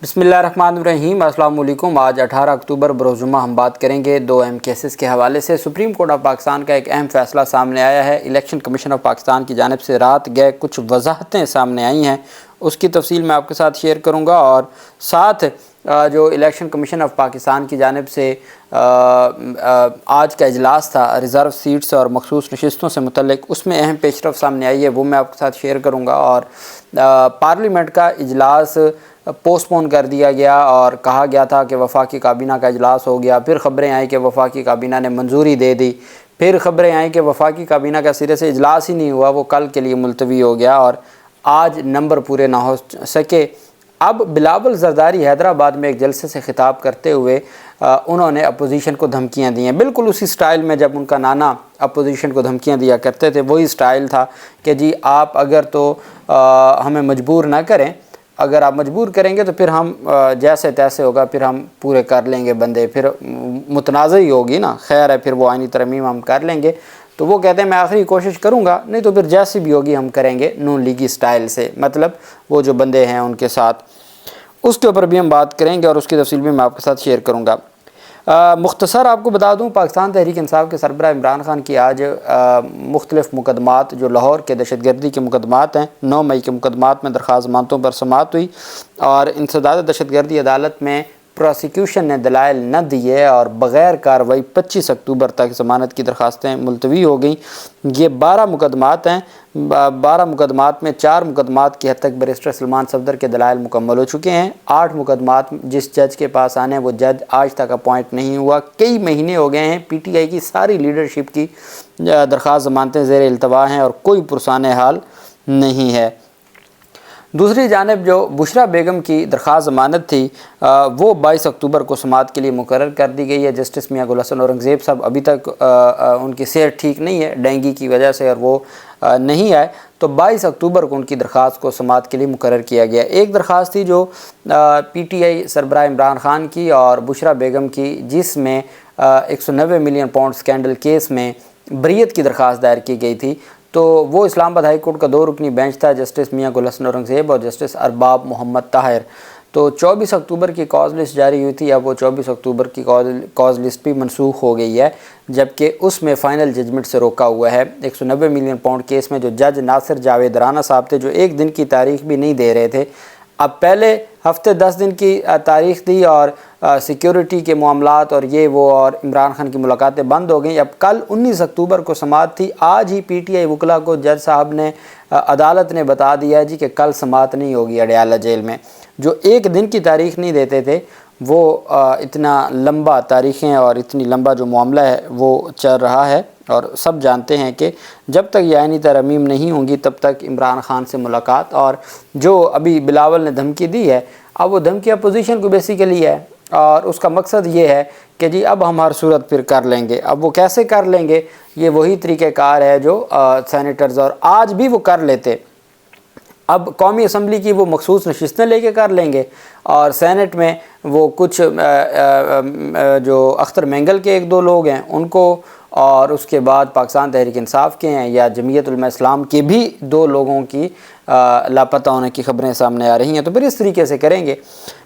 بسم اللہ الرحمن الرحیم۔ السلام علیکم۔ آج 18 اکتوبر بروز جمعہ ہم بات کریں گے دو اہم کیسز کے حوالے سے۔ سپریم کورٹ آف پاکستان کا ایک اہم فیصلہ سامنے آیا ہے۔ الیکشن کمیشن آف پاکستان کی جانب سے رات گئے کچھ وضاحتیں سامنے آئی ہیں، اس کی تفصیل میں آپ کے ساتھ شیئر کروں گا، اور ساتھ جو الیکشن کمیشن آف پاکستان کی جانب سے آج کا اجلاس تھا ریزرو سیٹس اور مخصوص نشستوں سے متعلق، اس میں اہم پیش رفت سامنے آئی ہے، وہ میں آپ کے ساتھ شیئر کروں گا۔ اور پارلیمنٹ کا اجلاس پوسٹ پون کر دیا گیا اور کہا گیا تھا کہ وفاقی کابینہ کا اجلاس ہو گیا، پھر خبریں آئیں کہ وفاقی کابینہ نے منظوری دے دی، پھر خبریں آئیں کہ وفاقی کابینہ کا سرے سے اجلاس ہی نہیں ہوا، وہ کل کے لیے ملتوی ہو گیا اور آج نمبر پورے نہ ہو سکے۔ اب بلاول زرداری حیدرآباد میں ایک جلسے سے خطاب کرتے ہوئے انہوں نے اپوزیشن کو دھمکیاں دی ہیں، بالکل اسی سٹائل میں جب ان کا نانا اپوزیشن کو دھمکیاں دیا کرتے تھے، وہی سٹائل تھا کہ جی آپ اگر تو ہمیں مجبور نہ کریں، اگر آپ مجبور کریں گے تو پھر ہم جیسے تیسے ہوگا، پھر ہم پورے کر لیں گے بندے، پھر متنازع ہی ہوگی نا، خیر ہے پھر وہ آئینی ترمیم ہم کر لیں گے۔ تو وہ کہتے ہیں میں آخری کوشش کروں گا، نہیں تو پھر جیسی بھی ہوگی ہم کریں گے نون لیگی سٹائل سے، مطلب وہ جو بندے ہیں ان کے ساتھ، اس کے اوپر بھی ہم بات کریں گے اور اس کی تفصیل بھی میں آپ کے ساتھ شیئر کروں گا۔ مختصر آپ کو بتا دوں، پاکستان تحریک انصاف کے سربراہ عمران خان کی آج مختلف مقدمات جو لاہور کے دہشت گردی کے مقدمات ہیں، 9 مئی کے مقدمات میں درخواست ضمانتوں پر سماعت ہوئی، اور انسداد دہشت گردی عدالت میں پروسیکیوشن نے دلائل نہ دیے اور بغیر کارروائی 25 اکتوبر تک ضمانت کی درخواستیں ملتوی ہو گئیں۔ یہ 12 مقدمات ہیں، 12 مقدمات میں 4 مقدمات کی حد تک بیرسٹر سلمان صفدر کے دلائل مکمل ہو چکے ہیں۔ 8 مقدمات جس جج کے پاس آنے وہ جج آج تک اپوائنٹ نہیں ہوا، کئی مہینے ہو گئے ہیں، پی ٹی آئی کی ساری لیڈرشپ کی درخواست ضمانتیں زیر التوا ہیں اور کوئی پرسان حال نہیں ہے۔ دوسری جانب جو بشرا بیگم کی درخواست ضمانت تھی وہ 22 اکتوبر کو سماعت کے لیے مقرر کر دی گئی ہے۔ جسٹس میاں گل حسن اورنگزیب صاحب ابھی تک ان کی صحت ٹھیک نہیں ہے ڈینگی کی وجہ سے، اور وہ نہیں آئے، تو 22 اکتوبر کو ان کی درخواست کو سماعت کے لیے مقرر کیا گیا۔ ایک درخواست تھی جو پی ٹی آئی سربراہ عمران خان کی اور بشرا بیگم کی، جس میں 190 ملین پاؤنڈ سکینڈل کیس میں بریت کی درخواست دائر کی گئی تھی، تو وہ اسلام آباد ہائی کورٹ کا 2 رکنی بینچ تھا، جسٹس میاں گل حسن اورنگزیب اور جسٹس ارباب محمد طاہر۔ تو 24 اکتوبر کی کاز لسٹ جاری ہوئی تھی، اب وہ 24 اکتوبر کی کاز لسٹ بھی منسوخ ہو گئی ہے، جبکہ اس میں فائنل ججمنٹ سے روکا ہوا ہے۔ 190 ملین پاؤنڈ کیس میں جو جج ناصر جاوید رانا صاحب تھے، جو ایک دن کی تاریخ بھی نہیں دے رہے تھے، اب پہلے ہفتے 10 دن کی تاریخ دی اور سیکیورٹی کے معاملات اور یہ وہ اور عمران خان کی ملاقاتیں بند ہو گئیں۔ اب کل 19 اکتوبر کو سماعت تھی، آج ہی پی ٹی آئی وکلا کو جج صاحب نے عدالت نے بتا دیا ہے جی کہ کل سماعت نہیں ہوگی اڈیالہ جیل میں۔ جو ایک دن کی تاریخ نہیں دیتے تھے، وہ اتنا لمبا تاریخیں اور اتنی لمبا جو معاملہ ہے وہ چل رہا ہے، اور سب جانتے ہیں کہ جب تک یہ آئینی ترامیم نہیں ہوں گی تب تک عمران خان سے ملاقات، اور جو ابھی بلاول نے دھمکی دی ہے، اب وہ دھمکی اپوزیشن کو بیسیکلی ہے، اور اس کا مقصد یہ ہے کہ جی اب ہم ہر صورت پھر کر لیں گے۔ اب وہ کیسے کر لیں گے؟ یہ وہی طریقہ کار ہے جو سینیٹرز اور آج بھی وہ کر لیتے، اب قومی اسمبلی کی وہ مخصوص نشستیں لے کے کر لیں گے، اور سینٹ میں وہ کچھ جو اختر مینگل کے 1-2 لوگ ہیں ان کو، اور اس کے بعد پاکستان تحریک انصاف کے ہیں یا جمعیت علماء اسلام کے بھی 2 لوگوں کی لاپتہ ہونے کی خبریں سامنے آ رہی ہیں، تو پھر اس طریقے سے کریں گے۔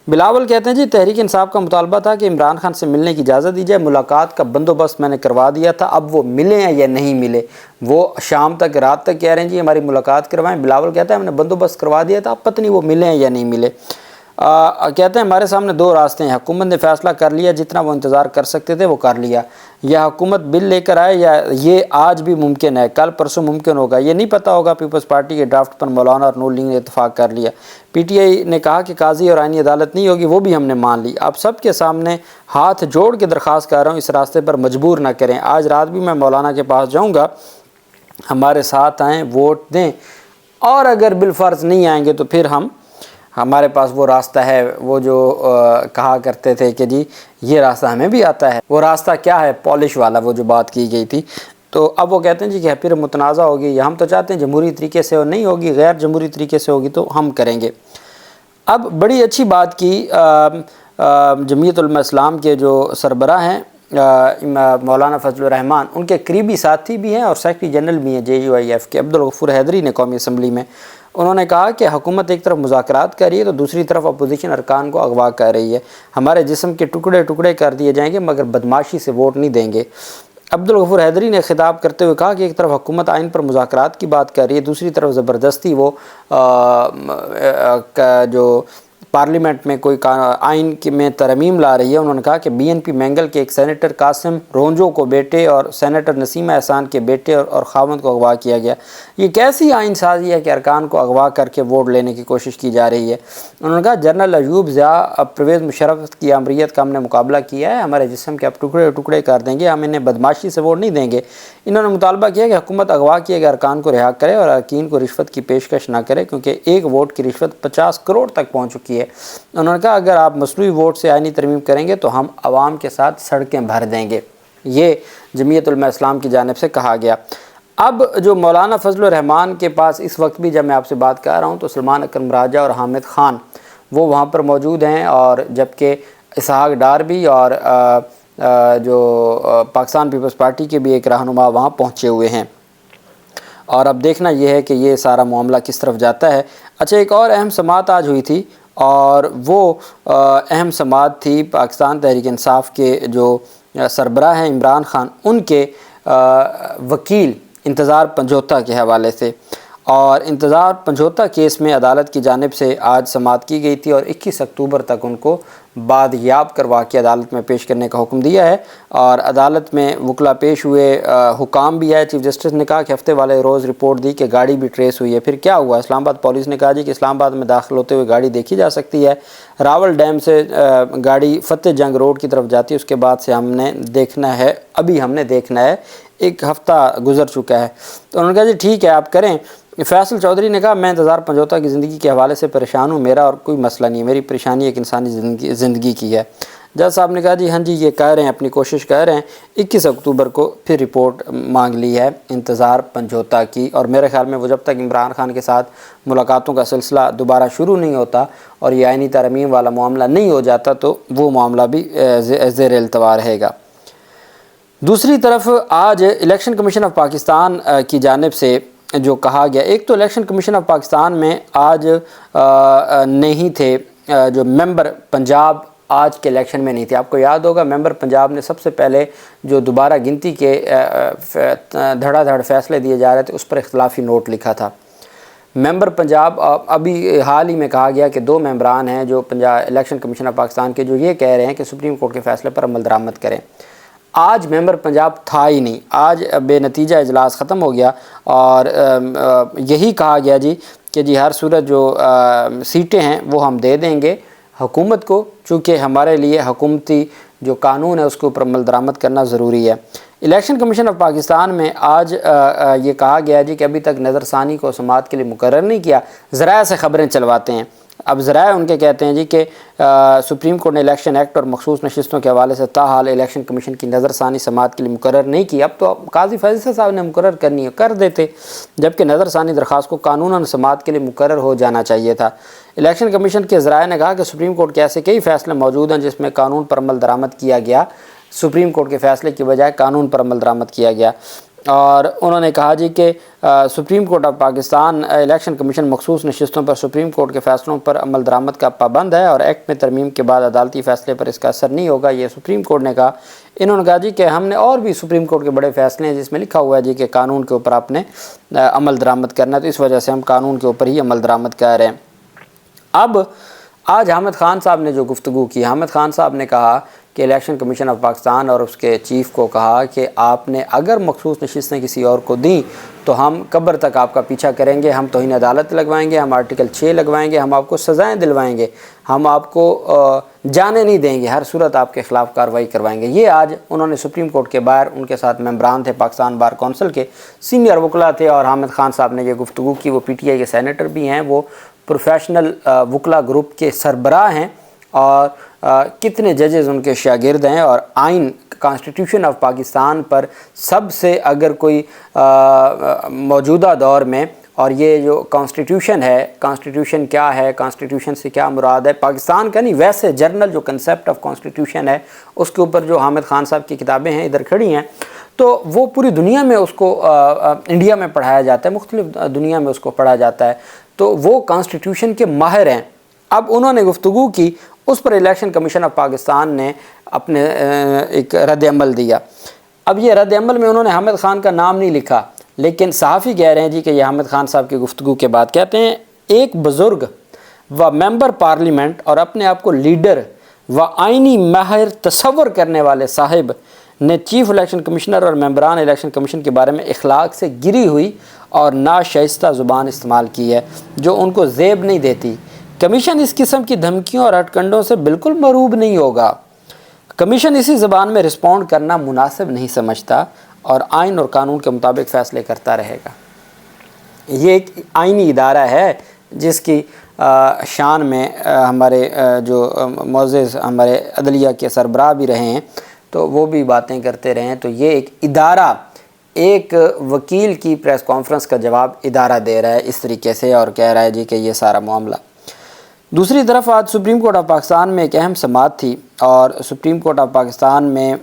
بلاول کہتے ہیں جی تحریک انصاف کا مطالبہ تھا کہ عمران خان سے ملنے کی اجازت دی جائے، ملاقات کا بندوبست میں نے کروا دیا تھا، اب وہ ملے ہیں یا نہیں ملے، وہ شام تک رات تک کہہ رہے ہیں جی ہماری ملاقات کروائیں۔ بلاول کہتا ہے ہم نے بندوبست کروا دیا تھا، اب پتہ نہیں وہ ملے ہیں یا نہیں ملے۔ کہتے ہیں ہمارے سامنے 2 راستے ہیں، حکومت نے فیصلہ کر لیا، جتنا وہ انتظار کر سکتے تھے وہ کر لیا، یا حکومت بل لے کر آئے، یا یہ آج بھی ممکن ہے، کل پرسوں ممکن ہوگا، یہ نہیں پتہ ہوگا۔ پیپلز پارٹی کے ڈرافٹ پر مولانا اور نور لیگ نے اتفاق کر لیا۔ پی ٹی آئی نے کہا کہ قاضی اور آئینی عدالت نہیں ہوگی، وہ بھی ہم نے مان لی، اب سب کے سامنے ہاتھ جوڑ کے درخواست کر رہا ہوں اس راستے پر مجبور نہ کریں۔ آج رات بھی میں مولانا کے پاس جاؤں گا، ہمارے ساتھ آئیں، ووٹ دیں، اور اگر بالفرض نہیں آئیں گے تو پھر ہمارے پاس وہ راستہ ہے، وہ جو کہا کرتے تھے کہ جی یہ راستہ ہمیں بھی آتا ہے، وہ راستہ کیا ہے؟ پالش والا، وہ جو بات کی گئی تھی۔ تو اب وہ کہتے ہیں جی کہ پھر متنازع ہوگی، یا ہم تو چاہتے ہیں جمہوری طریقے سے نہیں ہوگی، غیر جمہوری طریقے سے ہوگی تو ہم کریں گے۔ اب بڑی اچھی بات کی جمعیت علماء اسلام کے جو سربراہ ہیں مولانا فضل الرحمان، ان کے قریبی ساتھی بھی ہیں اور سیکرٹری جنرل بھی ہیں JUIF کے، عبدالغفور حیدری نے قومی اسمبلی میں انہوں نے کہا کہ حکومت ایک طرف مذاکرات کر رہی ہے تو دوسری طرف اپوزیشن ارکان کو اغوا کر رہی ہے. ہمارے جسم کے ٹکڑے ٹکڑے کر دیے جائیں گے مگر بدماشی سے ووٹ نہیں دیں گے. عبدالغفور حیدری نے خطاب کرتے ہوئے کہا کہ ایک طرف حکومت آئین پر مذاکرات کی بات کر رہی ہے، دوسری طرف زبردستی وہ جو پارلیمنٹ میں کوئی آئین میں ترمیم لا رہی ہے. انہوں نے کہا کہ بی این پی مینگل کے ایک سینیٹر قاسم رونجو کو بیٹے اور سینیٹر نسیمہ احسان کے بیٹے اور خاوند کو اغوا کیا گیا. یہ کیسی آئین سازی ہے کہ ارکان کو اغوا کر کے ووٹ لینے کی کوشش کی جا رہی ہے. انہوں نے کہا جنرل ایوب ضیاء پرویز مشرف کی امریت کا ہم نے مقابلہ کیا ہے، ہمارے جسم کے اب ٹکڑے ٹکڑے کر دیں گے، ہم انہیں بدماشی سے ووٹ نہیں دیں گے. انہوں نے مطالبہ کیا کہ حکومت اغوا کیے گئے ارکان کو رہا کرے اور اراکین کو رشوت کی پیشکش نہ کرے کیونکہ ایک ووٹ کی رشوت 50 کروڑ تک پہنچ چکی ہے. انہوں نے کہا اگر آپ مصنوعی ووٹ سے آئینی ترمیم کریں گے تو ہم عوام کے ساتھ سڑکیں بھر دیں گے. یہ جمعیت علماء اسلام کی جانب سے کہا گیا. اب جو مولانا فضل الرحمان کے پاس اس وقت بھی جب میں آپ سے بات کر رہا ہوں تو سلمان اکرم راجہ اور حامد خان وہ وہاں پر موجود ہیں، اور جبکہ اسحاق ڈار بھی اور جو پاکستان پیپلز پارٹی کے بھی ایک رہنما وہاں پہنچے ہوئے ہیں. اور اب دیکھنا یہ ہے کہ یہ سارا معاملہ کس طرف جاتا ہے. اچھا، ایک اور اہم سماعت آج ہوئی تھی اور وہ اہم سماعت تھی پاکستان تحریک انصاف کے جو سربراہ ہیں عمران خان، ان کے وکیل انتظار پنجوتا کے حوالے سے. اور انتظار پنجوتا کیس میں عدالت کی جانب سے آج سماعت کی گئی تھی اور 21 اکتوبر تک ان کو بادیاب کروا کے عدالت میں پیش کرنے کا حکم دیا ہے. اور عدالت میں وکلا پیش ہوئے، حکام بھی آئے. چیف جسٹس نے کہا کہ ہفتے والے روز رپورٹ دی کہ گاڑی بھی ٹریس ہوئی ہے. پھر کیا ہوا؟ اسلام آباد پولیس نے کہا جی کہ اسلام آباد میں داخل ہوتے ہوئے گاڑی دیکھی جا سکتی ہے. راول ڈیم سے گاڑی فتح جنگ روڈ کی طرف جاتی ہے. اس کے بعد سے ہم نے دیکھنا ہے ایک ہفتہ گزر چکا ہے. تو انہوں نے کہا جی ٹھیک ہے آپ کریں. فیصل چودھری نے کہا میں انتظار پنجوتا کی زندگی کے حوالے سے پریشان ہوں، میرا اور کوئی مسئلہ نہیں ہے، میری پریشانی ایک انسانی زندگی کی ہے. جج صاحب نے کہا جی ہاں جی یہ کہہ رہے ہیں، اپنی کوشش کر رہے ہیں. 21 اکتوبر کو پھر رپورٹ مانگ لی ہے انتظار پنجوتا کی، اور میرے خیال میں وہ جب تک عمران خان کے ساتھ ملاقاتوں کا سلسلہ دوبارہ شروع نہیں ہوتا اور یہ آئینی ترمیم والا معاملہ نہیں ہو جاتا تو وہ معاملہ بھی زیر التوا رہے گا. دوسری طرف آج الیکشن کمیشن آف پاکستان کی جانب سے جو کہا گیا، ایک تو الیکشن کمیشن آف پاکستان میں آج نہیں تھے جو ممبر پنجاب آج کے الیکشن میں نہیں تھے. آپ کو یاد ہوگا ممبر پنجاب نے سب سے پہلے جو دوبارہ گنتی کے دھڑا دھڑ فیصلے دیے جا رہے تھے اس پر اختلافی نوٹ لکھا تھا. ممبر پنجاب ابھی حال ہی میں کہا گیا کہ 2 ممبران ہیں جو الیکشن کمیشن آف پاکستان کے جو یہ کہہ رہے ہیں کہ سپریم کورٹ کے فیصلے پر عمل درآمد کریں. آج ممبر پنجاب تھا ہی نہیں، آج بے نتیجہ اجلاس ختم ہو گیا اور یہی کہا گیا جی کہ جی ہر صورت جو سیٹیں ہیں وہ ہم دے دیں گے حکومت کو، چونکہ ہمارے لیے حکومتی جو قانون ہے اس کے اوپر عمل درآمد کرنا ضروری ہے. الیکشن کمیشن آف پاکستان میں آج یہ کہا گیا جی کہ ابھی تک نظر ثانی کو سماعت کے لیے مقرر نہیں کیا، ذرائع سے خبریں چلواتے ہیں. اب ذرائع ان کے کہتے ہیں جی کہ سپریم کورٹ نے الیکشن ایکٹ اور مخصوص نشستوں کے حوالے سے تاحال الیکشن کمیشن کی نظر ثانی سماعت کے لیے مقرر نہیں کی. اب تو قاضی فیصل صاحب نے مقرر کرنی ہے کر دیتے، جبکہ نظر ثانی درخواست کو قانوناً سماعت کے لیے مقرر ہو جانا چاہیے تھا. الیکشن کمیشن کے ذرائع نے کہا کہ سپریم کورٹ کے ایسے کئی فیصلے موجود ہیں جس میں قانون پر عمل درآمد کیا گیا، سپریم کورٹ کے فیصلے کی بجائے قانون پر عمل درآمد کیا گیا. اور انہوں نے کہا جی کہ supreme court of Pakistan election commission مخصوص نشستوں پر سپریم کورٹ کے فیصلوں پر عمل درآمد کا پابند ہے اور ایکٹ میں ترمیم کے بعد عدالتی فیصلے پر اس کا اثر نہیں ہوگا، یہ سپریم کورٹ نے کہا. انہوں نے کہا جی کہ ہم نے اور بھی سپریم کورٹ کے بڑے فیصلے ہیں جس میں لکھا ہوا ہے جی کہ قانون کے اوپر آپ نے عمل درآمد کرنا ہے، تو اس وجہ سے ہم قانون کے اوپر ہی عمل درآمد کر رہے ہیں. اب آج حامد خان صاحب نے جو گفتگو کی، حامد خان صاحب نے کہا کہ الیکشن کمیشن آف پاکستان اور اس کے چیف کو کہا کہ آپ نے اگر مخصوص نشستیں کسی اور کو دیں تو ہم قبر تک آپ کا پیچھا کریں گے، ہم توہین عدالت لگوائیں گے، ہم آرٹیکل 6 لگوائیں گے، ہم آپ کو سزائیں دلوائیں گے، ہم آپ کو جانے نہیں دیں گے، ہر صورت آپ کے خلاف کارروائی کروائیں گے. یہ آج انہوں نے سپریم کورٹ کے باہر، ان کے ساتھ ممبران تھے پاکستان بار کونسل کے سینئر وکلا تھے، اور حامد خان صاحب نے یہ گفتگو کی. وہ پی ٹی آئی کے سینیٹر بھی ہیں، وہ پروفیشنل وکلا گروپ کے سربراہ ہیں، اور کتنے ججز ان کے شاگرد ہیں، اور آئین کانسٹیٹیوشن آف پاکستان پر سب سے اگر کوئی موجودہ دور میں، اور یہ جو کانسٹیٹیوشن ہے، کانسٹیٹیوشن کیا ہے، کانسٹیٹیوشن سے کیا مراد ہے، پاکستان کا نہیں ویسے جرنل جو کنسیپٹ آف کانسٹیٹیوشن ہے اس کے اوپر جو حامد خان صاحب کی کتابیں ہیں ادھر کھڑی ہیں، تو وہ پوری دنیا میں اس کو انڈیا میں پڑھایا جاتا ہے، مختلف دنیا میں اس کو پڑھا جاتا ہے. تو وہ کانسٹیٹیوشن کے ماہر ہیں۔ اب انہوں نے گفتگو کی، اس پر الیکشن کمیشن آف پاکستان نے اپنے ایک رد عمل دیا۔ اب یہ رد عمل میں انہوں نے حامد خان کا نام نہیں لکھا، لیکن صحافی کہہ رہے ہیں جی کہ یہ حامد خان صاحب کی گفتگو کے بعد کہتے ہیں ایک بزرگ و ممبر پارلیمنٹ اور اپنے آپ کو لیڈر و آئینی ماہر تصور کرنے والے صاحب نے چیف الیکشن کمشنر اور ممبران الیکشن کمیشن کے بارے میں اخلاق سے گری ہوئی اور ناشائستہ زبان استعمال کی ہے جو ان کو زیب نہیں دیتی۔ کمیشن اس قسم کی دھمکیوں اور ہٹ کنڈوں سے بالکل مروب نہیں ہوگا۔ کمیشن اسی زبان میں رسپونڈ کرنا مناسب نہیں سمجھتا اور آئین اور قانون کے مطابق فیصلے کرتا رہے گا۔ یہ ایک آئینی ادارہ ہے جس کی شان میں ہمارے جو معزز ہمارے عدلیہ کے سربراہ بھی رہے ہیں تو وہ بھی باتیں کرتے رہے ہیں۔ تو یہ ایک ادارہ ایک وکیل کی پریس کانفرنس کا جواب ادارہ دے رہا ہے اس طریقے سے اور کہہ رہا ہے جی کہ یہ سارا معاملہ۔ دوسری طرف آج سپریم کورٹ آف پاکستان میں ایک اہم سماعت تھی اور سپریم کورٹ آف پاکستان میں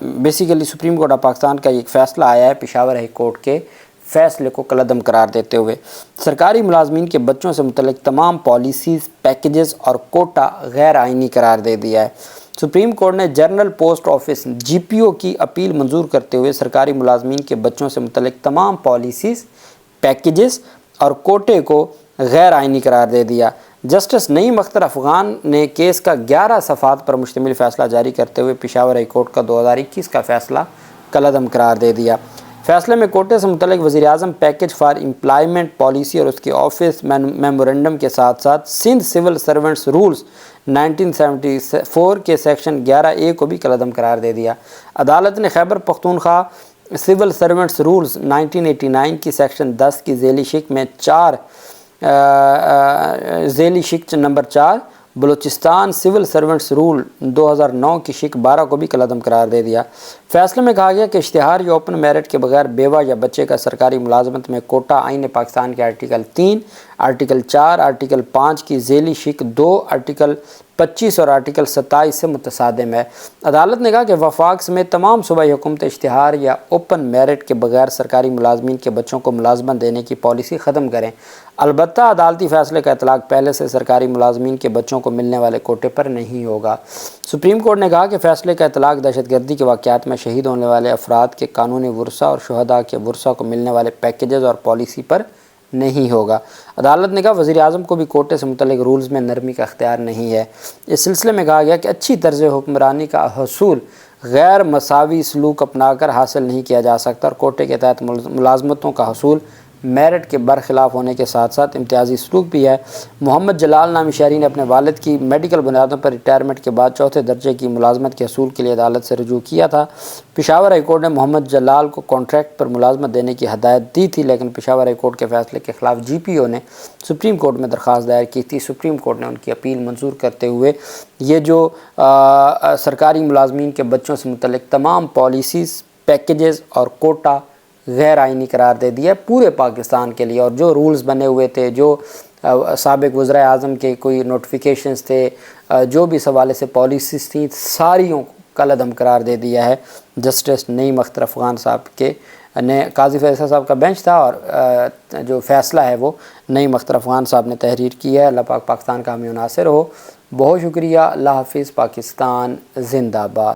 basically supreme court of Pakistan کا ایک فیصلہ آیا ہے پشاور ہائی کورٹ کے فیصلے کو کالعدم قرار دیتے ہوئے۔ سرکاری ملازمین کے بچوں سے متعلق تمام پالیسیز، پیکیجز اور کوٹا غیر آئینی قرار دے دیا ہے۔ سپریم کورٹ نے جنرل پوسٹ آفس جی پی او کی اپیل منظور کرتے ہوئے سرکاری ملازمین کے بچوں سے متعلق تمام پالیسیز، پیکیجز اور کوٹے کو غیر آئینی قرار دے دیا۔ جسٹس نعیم اختر افغان نے کیس کا 11 صفحات پر مشتمل فیصلہ جاری کرتے ہوئے پشاور ہائی کورٹ کا 2021 کا فیصلہ کالعدم قرار دے دیا۔ فیصلے میں کوٹے سے متعلق وزیر اعظم پیکج فار امپلائمنٹ پالیسی اور اس کے آفس میمورنڈم کے ساتھ ساتھ سندھ سول سرونٹس رولز 1974 کے سیکشن 11A کو بھی کالعدم قرار دے دیا۔ عدالت نے Khyber Pakhtunkhwa civil servants rules 1989 کی سیکشن 10 کی ذیلی شق میں ذیلی شق نمبر 4 بلوچستان سول سرونٹس رول 2009 کی شق 12 کو بھی کالعدم قرار دے دیا۔ فیصلے میں کہا گیا کہ اشتہار یا اوپن میرٹ کے بغیر بیوہ یا بچے کا سرکاری ملازمت میں کوٹا آئین پاکستان کے آرٹیکل 3، آرٹیکل 4، آرٹیکل 5 کی ذیلی شق 2، آرٹیکل 25 اور آرٹیکل 27 سے متصادم ہے۔ عدالت نے کہا کہ وفاق سمیت تمام صوبائی حکومتیں اشتہار یا اوپن میرٹ کے بغیر سرکاری ملازمین کے بچوں کو ملازمت دینے کی پالیسی ختم کریں۔ البتہ عدالتی فیصلے کا اطلاق پہلے سے سرکاری ملازمین کے بچوں کو ملنے والے کوٹے پر نہیں ہوگا۔ سپریم کورٹ نے کہا کہ فیصلے کا اطلاق دہشت گردی کے واقعات میں شہید ہونے والے افراد کے قانونی ورثہ اور شہداء کے ورثہ کو ملنے والے پیکیجز اور پالیسی پر نہیں ہوگا۔ عدالت نے کہا وزیر اعظم کو بھی کوٹے سے متعلق رولز میں نرمی کا اختیار نہیں ہے۔ اس سلسلے میں کہا گیا کہ اچھی طرز حکمرانی کا حصول غیر مساوی سلوک اپنا کر حاصل نہیں کیا جا سکتا اور کوٹے کے تحت ملازمتوں کا حصول میرٹ کے برخلاف ہونے کے ساتھ ساتھ امتیازی سلوک بھی ہے۔ محمد جلال نامی شہری نے اپنے والد کی میڈیکل بنیادوں پر ریٹائرمنٹ کے بعد چوتھے درجے کی ملازمت کے حصول کے لیے عدالت سے رجوع کیا تھا۔ پشاور ہائی کورٹ نے محمد جلال کو کانٹریکٹ پر ملازمت دینے کی ہدایت دی تھی، لیکن پشاور ہائی کورٹ کے فیصلے کے خلاف جی پی او نے سپریم کورٹ میں درخواست دائر کی تھی۔ سپریم کورٹ نے ان کی اپیل منظور کرتے ہوئے یہ جو سرکاری ملازمین کے بچوں سے متعلق تمام پالیسیز، پیکیجز اور کوٹا غیر آئینی قرار دے دیا پورے پاکستان کے لیے، اور جو رولز بنے ہوئے تھے، جو سابق وزراء اعظم کے کوئی نوٹیفیکیشنز تھے، جو بھی اس حوالے سے پالیسیز تھیں، ساریوں کو کالعدم قرار دے دیا ہے۔ جسٹس نعیم اختر افغان صاحب کے نے قاضی فیصل صاحب کا بینچ تھا اور جو فیصلہ ہے وہ نعیم اختر افغان صاحب نے تحریر کی ہے۔ اللہ پاک پاکستان کا حامی و ناصر ہو۔ بہت شکریہ۔ اللہ حافظ۔ پاکستان زندہ باد۔